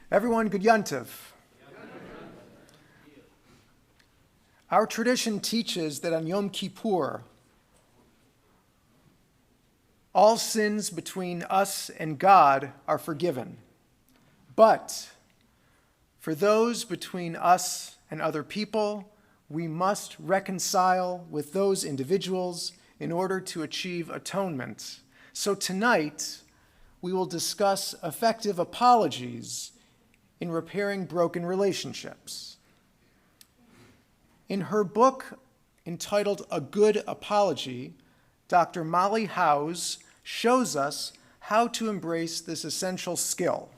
Everyone, good Yontiv. Our tradition teaches that on Yom Kippur, all sins between us and God are forgiven. But for those between us and other people, we must reconcile with those individuals in order to achieve atonement. So tonight, we will discuss effective apologies in repairing broken relationships. In her book entitled A Good Apology, Dr. Molly Howes shows us how to embrace this essential skill.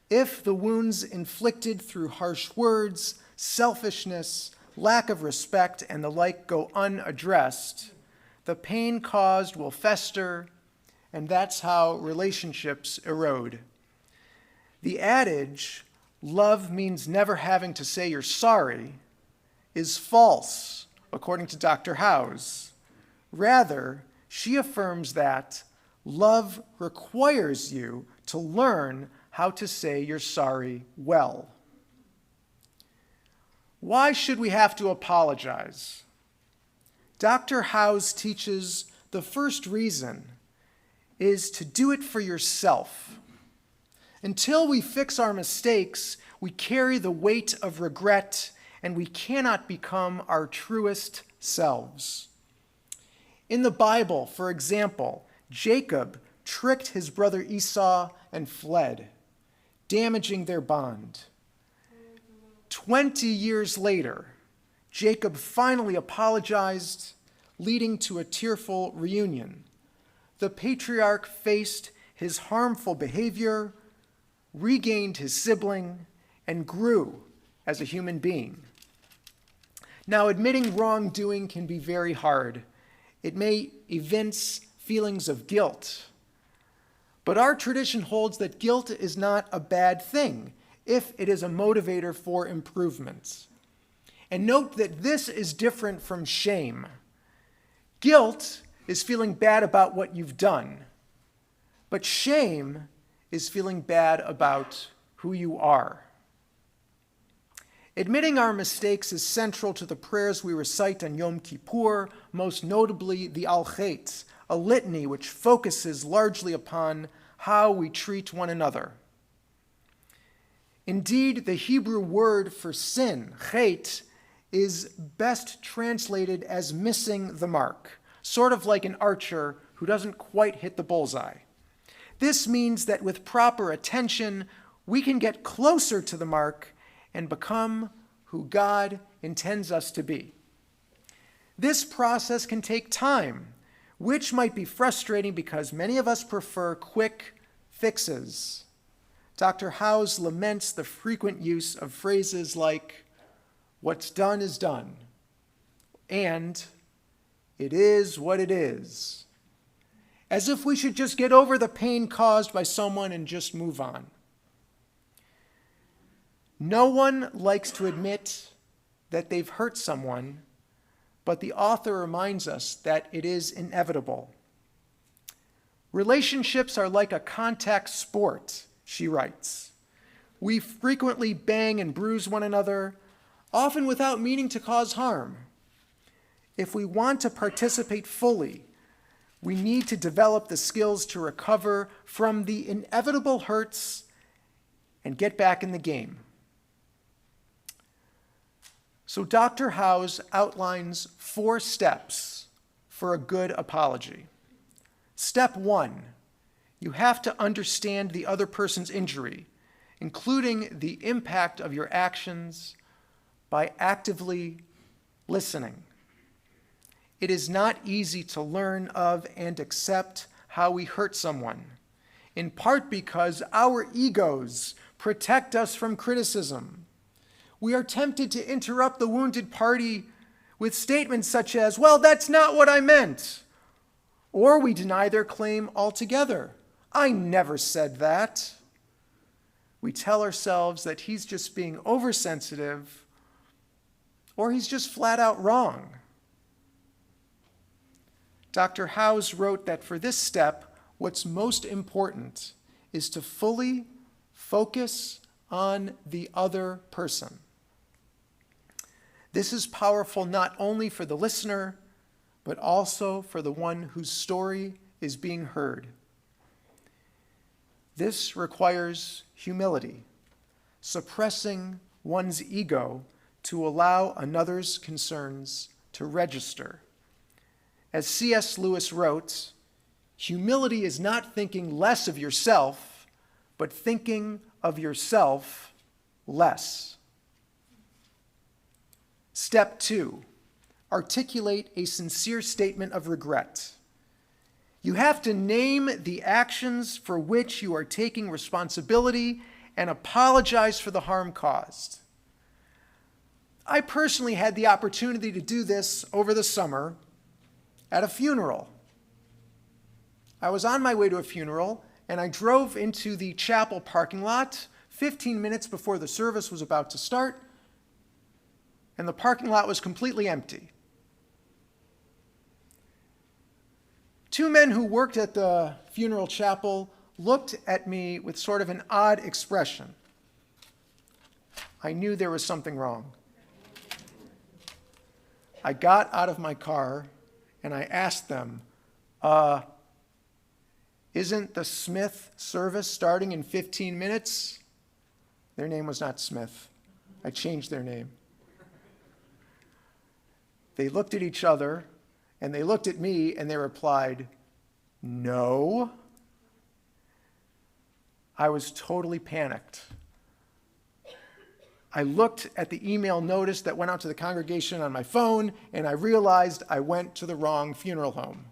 If the wounds inflicted through harsh words, selfishness, lack of respect, and the like go unaddressed, the pain caused will fester, and that's how relationships erode. The adage, love means never having to say you're sorry, is false, according to Dr. Howes. Rather, she affirms that love requires you to learn how to say you're sorry well. Why should we have to apologize? Dr. Howes teaches the first reason is to do it for yourself. Until we fix our mistakes, we carry the weight of regret, and we cannot become our truest selves. In the Bible, for example, Jacob tricked his brother Esau and fled, damaging their bond. 20 years later, Jacob finally apologized, leading to a tearful reunion. The patriarch faced his harmful behavior, regained his sibling, and grew as a human being. Now, admitting wrongdoing can be very hard. It may evince feelings of guilt. But our tradition holds that guilt is not a bad thing if it is a motivator for improvement. And note that this is different from shame. Guilt is feeling bad about what you've done, but shame is feeling bad about who you are. Admitting our mistakes is central to the prayers we recite on Yom Kippur, most notably the Al-Chet, a litany which focuses largely upon how we treat one another. Indeed, the Hebrew word for sin, chet, is best translated as missing the mark, sort of like an archer who doesn't quite hit the bullseye. This means that with proper attention, we can get closer to the mark and become who God intends us to be. This process can take time, which might be frustrating because many of us prefer quick fixes. Dr. Howes laments the frequent use of phrases like, "What's done is done," and "It is what it is," as if we should just get over the pain caused by someone and just move on. No one likes to admit that they've hurt someone, but the author reminds us that it is inevitable. Relationships are like a contact sport, she writes. We frequently bang and bruise one another, often without meaning to cause harm. If we want to participate fully, we need to develop the skills to recover from the inevitable hurts and get back in the game. So Dr. Howes outlines 4 steps for a good apology. Step 1, you have to understand the other person's injury, including the impact of your actions, by actively listening. It is not easy to learn of and accept how we hurt someone, in part because our egos protect us from criticism. We are tempted to interrupt the wounded party with statements such as, "Well, that's not what I meant." Or we deny their claim altogether. "I never said that." We tell ourselves that he's just being oversensitive, or he's just flat out wrong. Dr. Howes wrote that for this step, what's most important is to fully Focus on the other person. This is powerful not only for the listener, but also for the one whose story is being heard. This requires humility, suppressing one's ego to allow another's concerns to register. As C.S. Lewis wrote, humility is not thinking less of yourself, but thinking of yourself less. Step 2, articulate a sincere statement of regret. You have to name the actions for which you are taking responsibility and apologize for the harm caused. I personally had the opportunity to do this over the summer at a funeral. I was on my way to a funeral, and I drove into the chapel parking lot 15 minutes before the service was about to start, and the parking lot was completely empty. Two men who worked at the funeral chapel looked at me with sort of an odd expression. I knew there was something wrong. I got out of my car and I asked them, isn't the Smith service starting in 15 minutes? Their name was not Smith. I changed their name. They looked at each other and they looked at me and they replied, no. I was totally panicked. I looked at the email notice that went out to the congregation on my phone, and I realized I went to the wrong funeral home.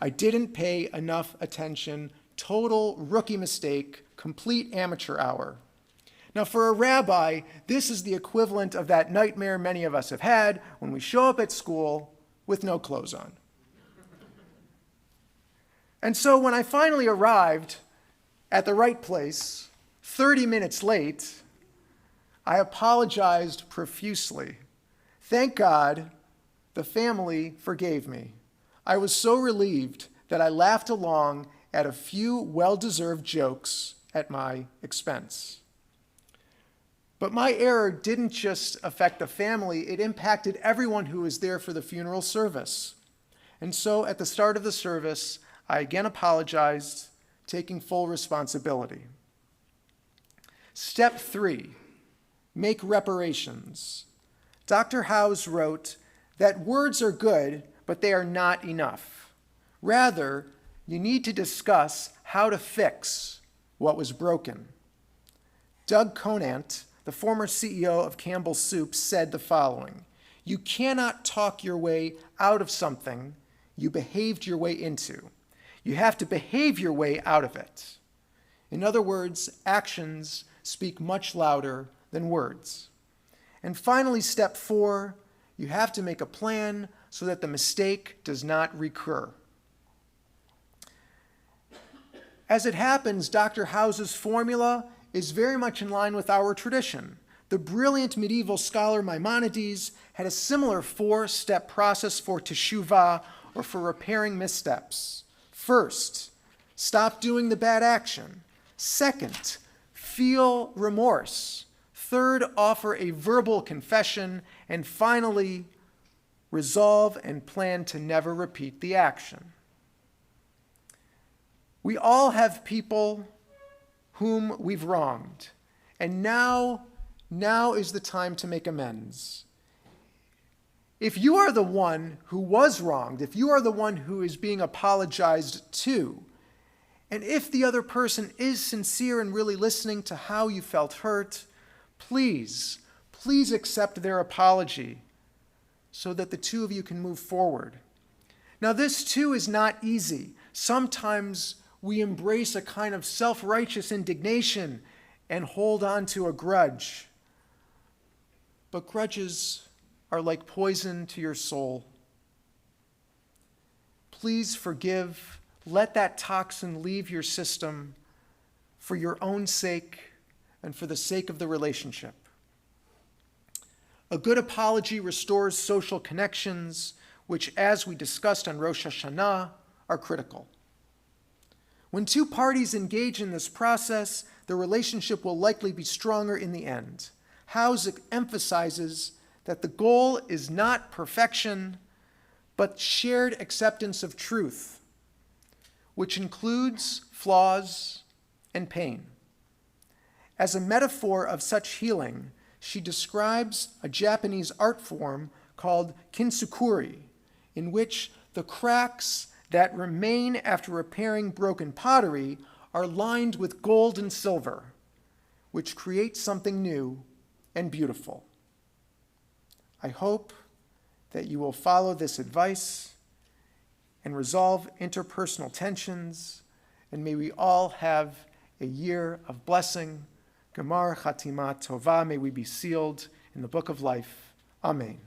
I didn't pay enough attention. Total rookie mistake, complete amateur hour. Now, for a rabbi, this is the equivalent of that nightmare many of us have had when we show up at school with no clothes on. And so when I finally arrived at the right place, 30 minutes late, I apologized profusely. Thank God the family forgave me. I was so relieved that I laughed along at a few well-deserved jokes at my expense. But my error didn't just affect the family, it impacted everyone who was there for the funeral service. And so at the start of the service, I again apologized, taking full responsibility. Step 3. Make reparations. Dr. Howes wrote that words are good, but they are not enough. Rather, you need to discuss how to fix what was broken. Doug Conant, the former CEO of Campbell's Soup, said the following: you cannot talk your way out of something you behaved your way into. You have to behave your way out of it. In other words, actions speak much louder than words. And finally, step 4, you have to make a plan so that the mistake does not recur. As it happens, Dr. Howes' formula is very much in line with our tradition. The brilliant medieval scholar Maimonides had a similar 4-step process for teshuvah, or for repairing missteps. First, stop doing the bad action. Second, feel remorse. Third, offer a verbal confession. And finally, resolve and plan to never repeat the action. We all have people whom we've wronged, and now is the time to make amends. If you are the one who was wronged, if you are the one who is being apologized to, and if the other person is sincere and really listening to how you felt hurt, please accept their apology so that the two of you can move forward. Now, this too is not easy. Sometimes we embrace a kind of self-righteous indignation and hold on to a grudge. But grudges are like poison to your soul. Please forgive. Let that toxin leave your system for your own sake and for the sake of the relationship. A good apology restores social connections, which, as we discussed on Rosh Hashanah, are critical. When two parties engage in this process, the relationship will likely be stronger in the end. Howes emphasizes that the goal is not perfection, but shared acceptance of truth, which includes flaws and pain. As a metaphor of such healing, she describes a Japanese art form called kintsukuroi, in which the cracks that remain after repairing broken pottery are lined with gold and silver, which creates something new and beautiful. I hope that you will follow this advice and resolve interpersonal tensions, and may we all have a year of blessing. Gemar Chatima Tova, may we be sealed in the book of life. Amen.